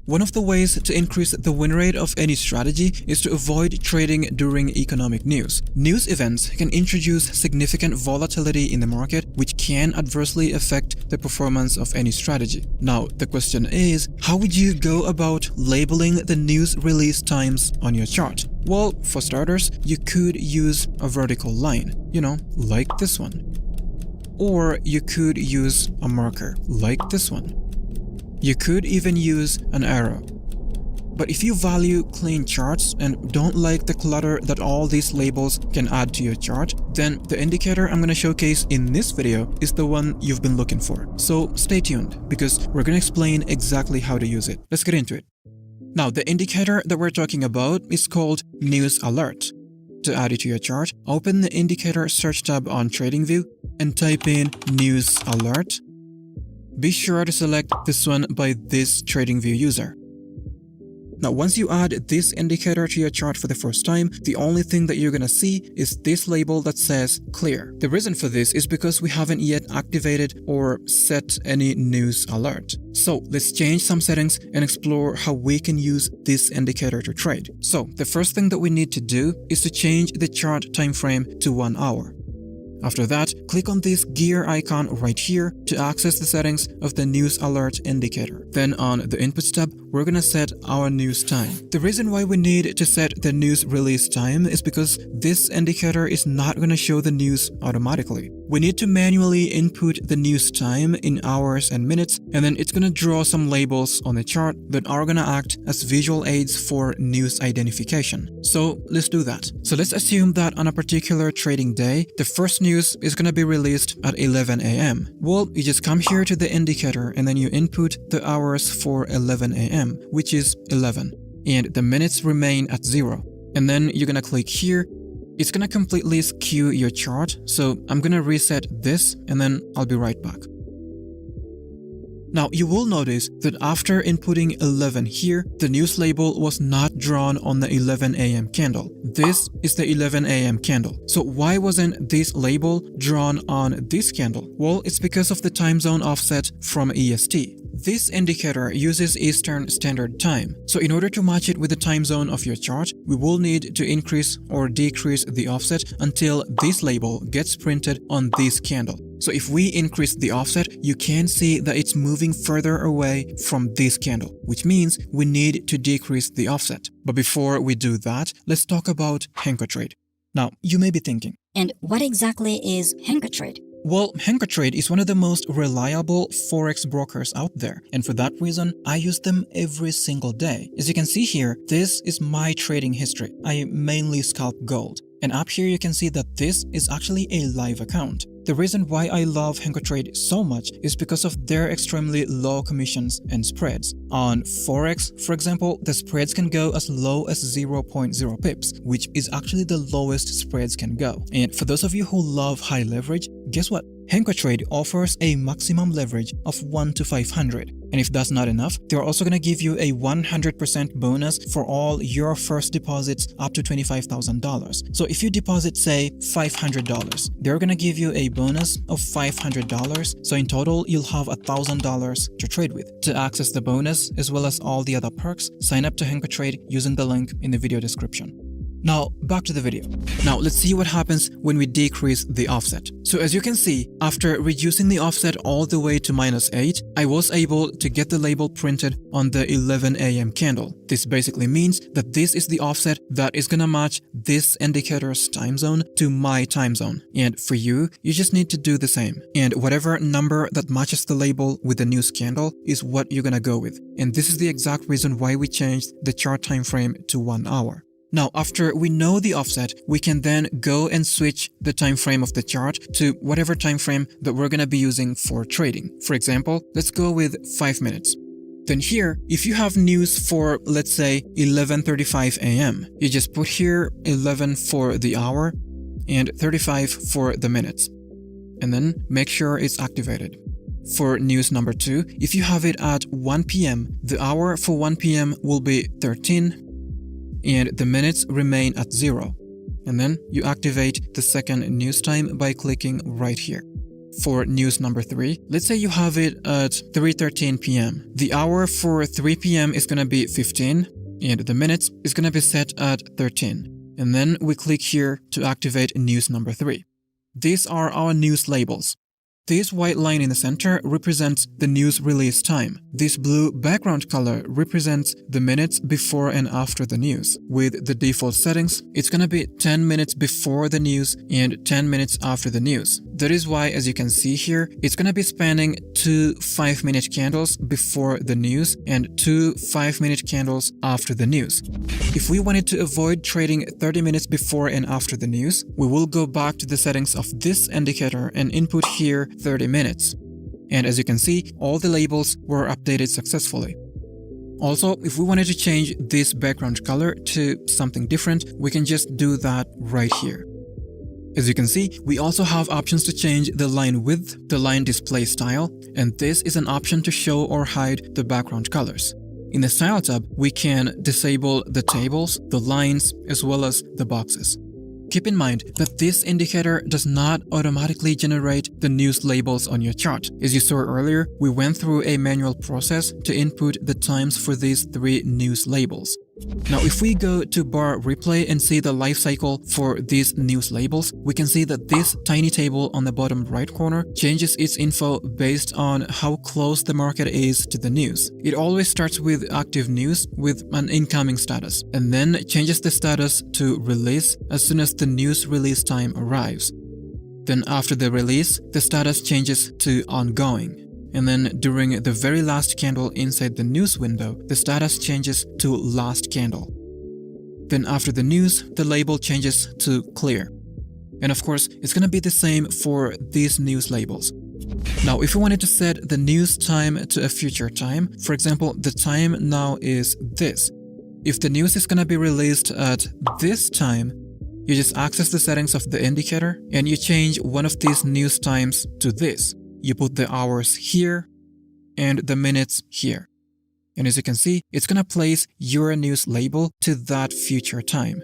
One of the ways to increase the win rate of any strategy is to avoid trading during economic news. News events can introduce significant volatility in the market, which can adversely affect the performance of any strategy. Now, the question is, how would you go about labeling the news release times on your chart? Well, for starters, you could use a vertical line, like this one. Or you could use a marker, like this one. You could even use an arrow. But if you value clean charts and don't like the clutter that all these labels can add to your chart, then the indicator I'm going to showcase in this video is the one you've been looking for. So stay tuned, because we're going to explain exactly how to use it. Let's get into it. Now, the indicator that we're talking about is called News Alert. To add it to your chart, open the indicator search tab on TradingView and type in News Alert. Be sure to select this one by this TradingView user. Now, once you add this indicator to your chart for the first time, the only thing that you're gonna see is this label that says clear. The reason for this is because we haven't yet activated or set any news alert. So let's change some settings and explore how we can use this indicator to trade. So the first thing that we need to do is to change the chart time frame to 1 hour. After that, click on this gear icon right here to access the settings of the news alert indicator. Then on the inputs tab, we're gonna set our news time. The reason why we need to set the news release time is because this indicator is not gonna show the news automatically. We need to manually input the news time in hours and minutes, and then it's gonna draw some labels on the chart that are gonna act as visual aids for news identification. So let's do that. So let's assume that on a particular trading day, the first news is gonna be released at 11 a.m. Well, you just come here to the indicator and then you input the hours for 11 a.m., which is 11, and the minutes remain at 0. And then you're gonna click here. It's gonna completely skew your chart, so I'm gonna reset this and then I'll be right back. Now, you will notice that after inputting 11 here, the news label was not drawn on the 11 a.m. candle. This is the 11 a.m. candle. So why wasn't this label drawn on this candle? Well, it's because of the time zone offset from EST. This indicator uses Eastern Standard Time. So in order to match it with the time zone of your chart, we will need to increase or decrease the offset until this label gets printed on this candle. So if we increase the offset, you can see that it's moving further away from this candle, which means we need to decrease the offset. But before we do that, let's talk about Henko Trade. Now, you may be thinking, and what exactly is Henko Trade? Well, Henko Trade is one of the most reliable forex brokers out there, and for that reason, I use them every single day. As you can see here, this is my trading history. I mainly scalp gold. And up here you can see that this is actually a live account. The reason why I love Henko Trade so much is because of their extremely low commissions and spreads. On Forex, for example, the spreads can go as low as 0.0 pips, which is actually the lowest spreads can go. And for those of you who love high leverage, guess what? Henko Trade offers a maximum leverage of 1 to 500. And if that's not enough, they're also going to give you a 100% bonus for all your first deposits up to $25,000. So if you deposit, say, $500, they're going to give you a bonus of $500. So in total, you'll have $1,000 to trade with. To access the bonus, as well as all the other perks, sign up to Henko Trade using the link in the video description. Now, back to the video. Now, let's see what happens when we decrease the offset. So as you can see, after reducing the offset all the way to -8, I was able to get the label printed on the 11 a.m. candle. This basically means that this is the offset that is gonna match this indicator's time zone to my time zone. And for you, you just need to do the same. And whatever number that matches the label with the news candle is what you're gonna go with. And this is the exact reason why we changed the chart time frame to 1 hour. Now, after we know the offset, we can then go and switch the time frame of the chart to whatever time frame that we're going to be using for trading. For example, let's go with 5 minutes. Then here, if you have news for, let's say, 11:35 a.m., you just put here 11 for the hour and 35 for the minutes. And then make sure it's activated. For news number 2, if you have it at 1 p.m., the hour for 1 p.m. will be 13 and the minutes remain at 0. And then you activate the second news time by clicking right here. for news number 3. Let's say you have it at 3:13 p.m. The hour for 3 p.m. is gonna be 15 and the minutes is gonna be set at 13. And then we click here to activate news number 3. These are our news labels. This white line in the center represents the news release time. This blue background color represents the minutes before and after the news. With the default settings, it's gonna be 10 minutes before the news and 10 minutes after the news. That is why, as you can see here, it's gonna be spanning 2 5-minute candles before the news and 2 5-minute candles after the news. If we wanted to avoid trading 30 minutes before and after the news, we will go back to the settings of this indicator and input here 30 minutes. And as you can see, all the labels were updated successfully. Also, if we wanted to change this background color to something different, we can just do that right here. As you can see, we also have options to change the line width, the line display style, and this is an option to show or hide the background colors. In the Style tab, we can disable the tables, the lines, as well as the boxes. Keep in mind that this indicator does not automatically generate the news labels on your chart. As you saw earlier, we went through a manual process to input the times for these 3 news labels. Now, if we go to bar replay and see the life cycle for these news labels, we can see that this tiny table on the bottom right corner changes its info based on how close the market is to the news. It always starts with active news with an incoming status, and then changes the status to release as soon as the news release time arrives. Then after the release, the status changes to ongoing. And then during the very last candle inside the news window, the status changes to last candle. Then after the news, the label changes to clear. And of course, it's gonna be the same for these news labels. Now, if we wanted to set the news time to a future time, for example, the time now is this. If the news is gonna be released at this time, you just access the settings of the indicator and you change one of these news times to this. You put the hours here and the minutes here. And as you can see, it's gonna place your news label to that future time.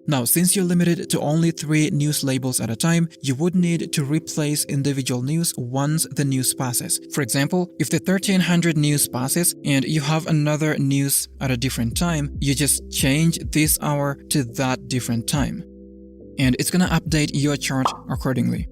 Now, since you're limited to only 3 news labels at a time, you would need to replace individual news once the news passes. For example, if the 1300 news passes and you have another news at a different time, you just change this hour to that different time. And it's gonna update your chart accordingly.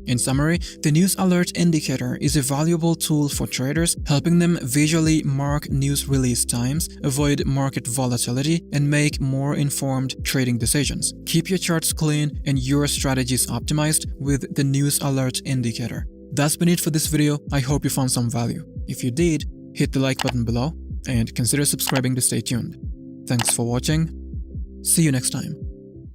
In summary, the News Alert Indicator is a valuable tool for traders, helping them visually mark news release times, avoid market volatility, and make more informed trading decisions. Keep your charts clean and your strategies optimized with the News Alert Indicator. That's been it for this video. I hope you found some value. If you did, hit the like button below and consider subscribing to stay tuned. Thanks for watching. See you next time.